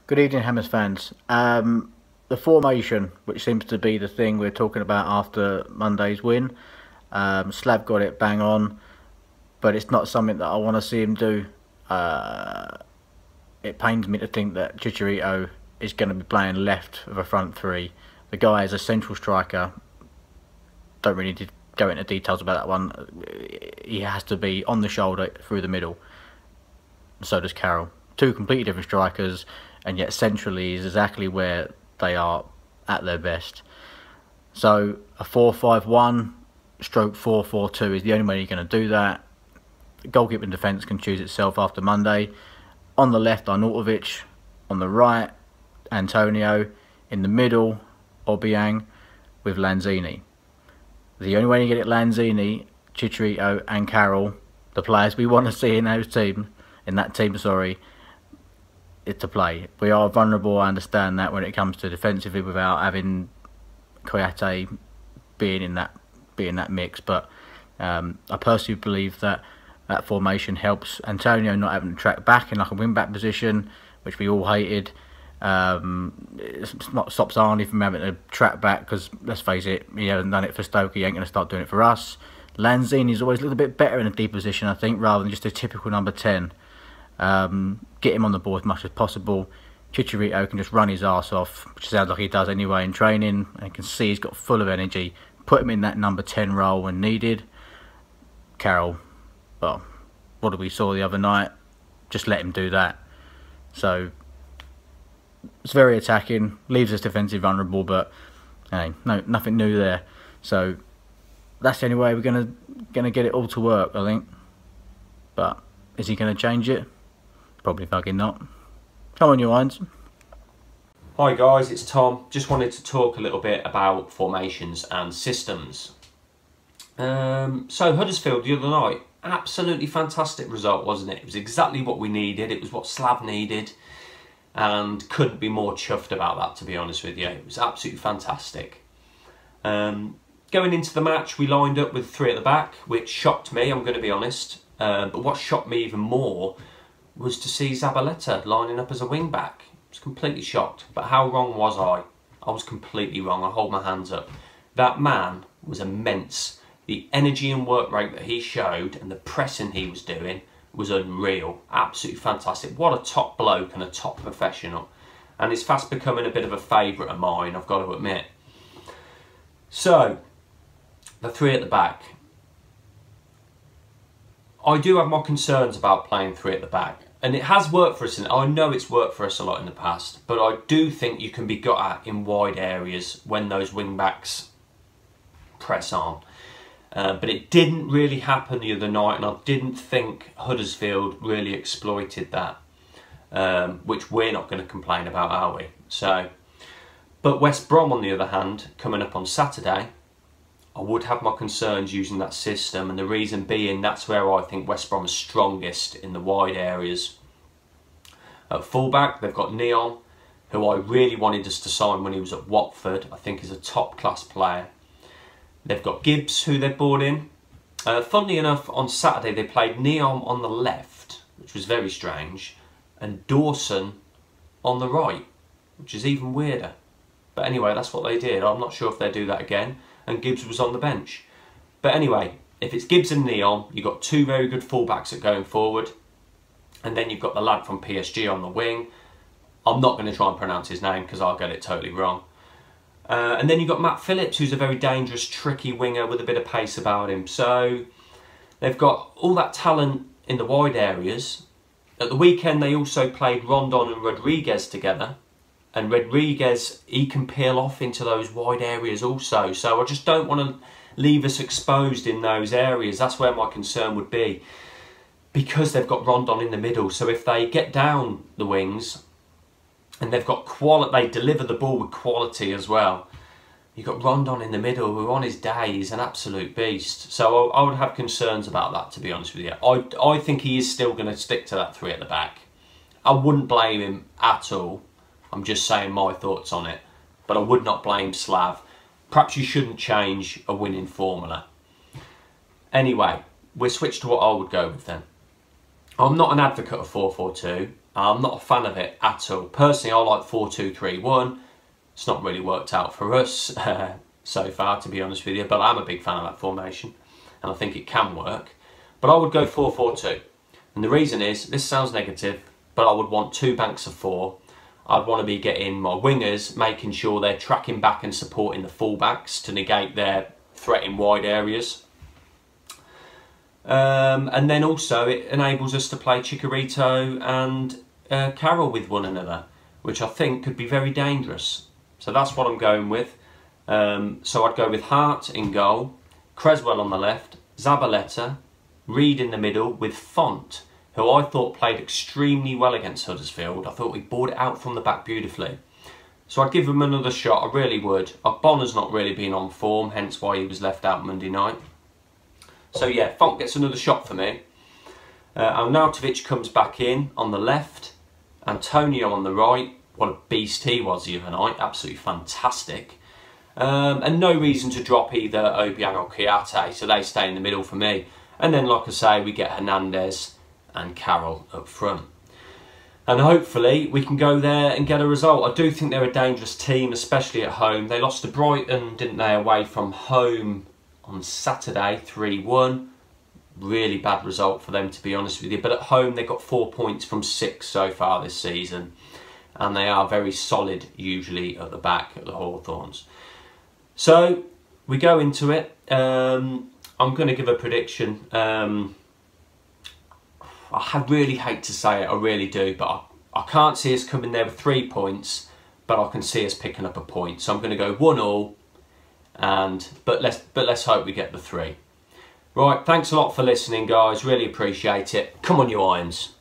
Good evening, Hammers fans. The formation, which seems to be the thing we're talking about after Monday's win, Slav got it bang on, but it's not something that I want to see him do. It pains me to think that Chicharito is going to be playing left of a front three. The guy is a central striker. Don't really need to go into details about that one. He has to be on the shoulder through the middle. So does Carroll. Two completely different strikers, and yet centrally is exactly where they are at their best. So a 4-5-1 stroke 4-4-2 is the only way you're going to do that. Goalkeeping defence can choose itself after Monday. On the left, Arnautovic. On the right, Antonio. In the middle, Obiang with Lanzini. The only way you get it Lanzini, Chicharito and Carroll, the players we want to see in that team, is to play. We are vulnerable, I understand that, when it comes to defensively without having Koyate being in that mix, but I personally believe that that formation helps Antonio not having to track back in like a wing back position, which we all hated. It's not stops Arnie from having to track back, because let's face it, he hasn't done it for Stoke, he ain't going to start doing it for us. Lanzini's always a little bit better in a deep position, I think, rather than just a typical number 10. Get him on the ball as much as possible. Chicharito can just run his arse off, which sounds like he does anyway in training, and you can see he's got full of energy. Put him in that number 10 role when needed. Carroll, well, what did we saw the other night? Just let him do that. So it's very attacking, leaves us defensive vulnerable, but hey, no, nothing new there. So that's the only way we're gonna get it all to work, I think. But is he gonna change it? Probably fucking not. Come on, you irons. Hi guys, it's Tom. Just wanted to talk a little bit about formations and systems. So Huddersfield the other night, absolutely fantastic result, wasn't it? It was exactly what we needed. It was what Slav needed, and couldn't be more chuffed about that, to be honest with you. It was absolutely fantastic. Going into the match, we lined up with 3 at the back, which shocked me, I'm going to be honest. But what shocked me even more was to see Zabaleta lining up as a wing back. I was completely shocked. But how wrong was I? I was completely wrong. I hold my hands up. That man was immense. The energy and work rate that he showed and the pressing he was doing was unreal. Absolutely fantastic. What a top bloke and a top professional. And he's fast becoming a bit of a favourite of mine, I've got to admit. So, the 3 at the back. I do have my concerns about playing 3 at the back, and it has worked for us, and I know it's worked for us a lot in the past, but I do think you can be got at in wide areas when those wing backs press on. But it didn't really happen the other night, and I didn't think Huddersfield really exploited that, which we're not going to complain about, are we? So, but West Brom, on the other hand, coming up on Saturday, I would have my concerns using that system, and the reason being that's where I think West Brom is strongest, in the wide areas. At fullback, they've got Neon, who I really wanted us to sign when he was at Watford. I think is a top-class player. They've got Gibbs, who they've brought in. Funnily enough, on Saturday they played Neon on the left, which was very strange, and Dawson on the right, which is even weirder. But anyway, that's what they did. I'm not sure if they'll do that again. And Gibbs was on the bench. But anyway, if it's Gibbs and Neon, you've got 2 very good fullbacks at going forward. And then you've got the lad from PSG on the wing. I'm not going to try and pronounce his name because I'll get it totally wrong. And then you've got Matt Phillips, who's a very dangerous, tricky winger with a bit of pace about him. So they've got all that talent in the wide areas. At the weekend, they also played Rondon and Rodriguez together. And Rodriguez, he can peel off into those wide areas also. So I just don't want to leave us exposed in those areas. That's where my concern would be. Because they've got Rondon in the middle. So if they get down the wings and they've got quality, they deliver the ball with quality as well. You've got Rondon in the middle, who on his day is an absolute beast. So I would have concerns about that, to be honest with you. I think he is still going to stick to that 3 at the back. I wouldn't blame him at all. I'm just saying my thoughts on it, but I would not blame Slav. Perhaps you shouldn't change a winning formula. Anyway, we'll switch to what I would go with then. I'm not an advocate of 4-4-2. I'm not a fan of it at all. Personally, I like 4-2-3-1. It's not really worked out for us so far, to be honest with you, but I'm a big fan of that formation, and I think it can work. But I would go 4-4-2. And the reason is, this sounds negative, but I would want 2 banks of 4. I'd want to be getting my wingers, making sure they're tracking back and supporting the fullbacks to negate their threat in wide areas. And then also it enables us to play Chicharito and Carroll with one another, which I think could be very dangerous. So that's what I'm going with. So I'd go with Hart in goal, Creswell on the left, Zabaleta, Reed in the middle with Font, who I thought played extremely well against Huddersfield. I thought we brought it out from the back beautifully. So I'd give him another shot, I really would. Bonner's not really been on form, hence why he was left out Monday night. So yeah, Font gets another shot for me. Arnautovic comes back in on the left. Antonio on the right. What a beast he was the other night, absolutely fantastic. And no reason to drop either Obiang or Kouyaté, so they stay in the middle for me. And then, like I say, we get Hernandez and Carroll up front. And hopefully we can go there and get a result. I do think they're a dangerous team, especially at home. They lost to Brighton, didn't they, away from home on Saturday, 3-1. Really bad result for them, to be honest with you. But at home, they got 4 points from 6 so far this season. And they are very solid, usually, at the back, at the Hawthorns. So, we go into it. I'm going to give a prediction. I really hate to say it, I really do, but I can't see us coming there with 3 points, but I can see us picking up a point. So I'm going to go 1-1, but let's hope we get the 3. Right, thanks a lot for listening, guys. Really appreciate it. Come on, you Irons.